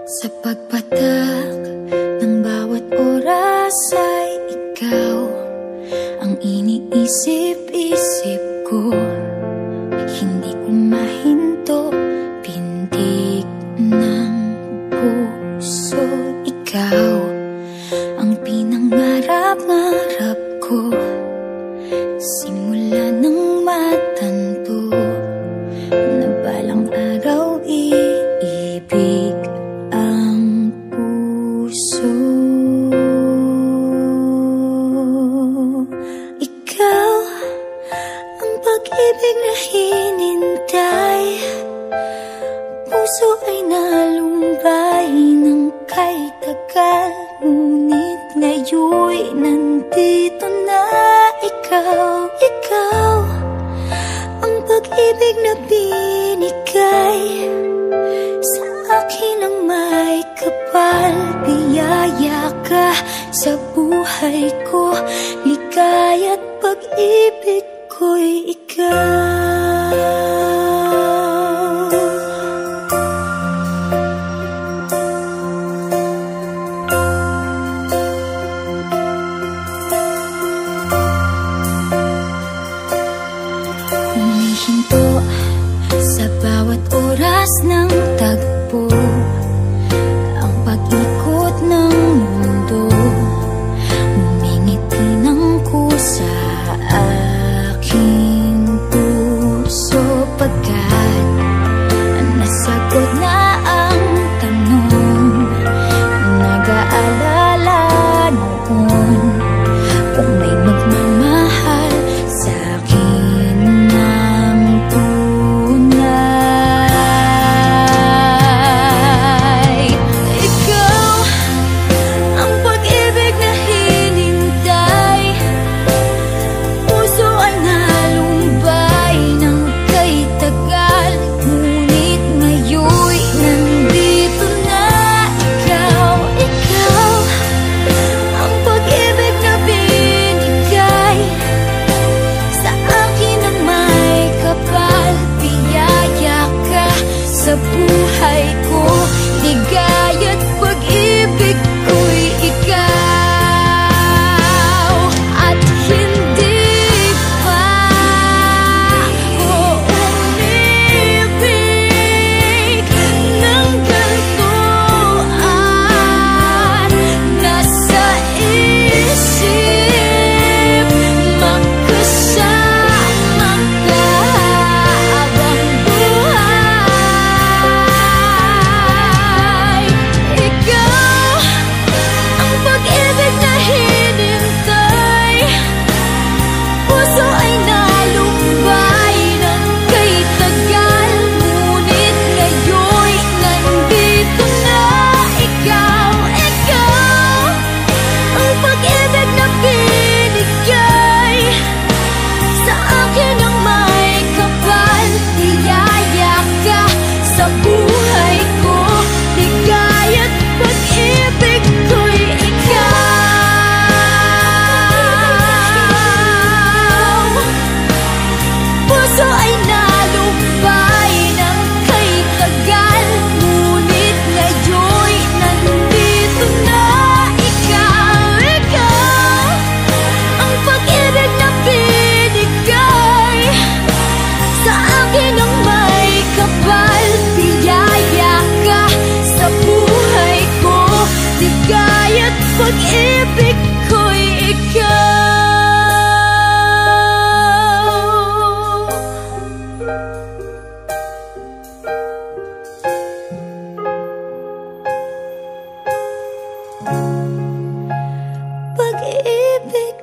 Sa pagpatak ng bawat oras ay ikaw ang iniisip-isip ko. Hindi ko mahinto, pintig ng puso. Ikaw ang pinangarap-ngarap ko, simula ng matanto na balang araw iibig ang puso. Ikaw ang pag-ibig na hinintay, puso ay nalumbay ng kay tagal, ngunit ngayon'y nandito na ikaw. Ikaw ang pag-ibig na binigay sa akin ang may kapal. Biyaya ka sa buhay ko, ligaya't pag-ibig ko'y ikaw. Humihinto sa bawat oras ng tagpo, ang pag-ikot ng mundo, ngumingiti ng kusa aking puso. Pagkat nasagot na ang tanong, nag-aalala noon kung may magmamahal sa akin ng tunay. Ikaw ang pag-ibig na hinintay, puso ay nalumbay ng kay tagal, ngunit ngayon'y nandito na ikaw. Ikaw ang pag-ibig na binigay sa akin ang may kapal. Biyaya ka sa buhay ko, ligaya't pag-ibig ko'y ikaw. At hindi pa ko umibig ng gantuan. Nasa isip magkasama ka habang buhay. Ikaw ang pag-ibig na hinintay, puso ay nalumbay ng kay tagal, ngunit ngayon'y nandito na ikaw. Ikaw ang pag-ibig na binigay sa akin ang may kapal. Biyaya ka sa buhay ko, ligaya't pag-ibig ko'y ikaw. Puso ay nalumbay ng kay tagal, ngunit ngayon'y nandito na ikaw. Ikaw ang pag-ibig na binigay sa akin ang may kapal. Biyaya ka sa buhay ko, ligaya't pag-ibig ko'y ikaw. Pag-ibig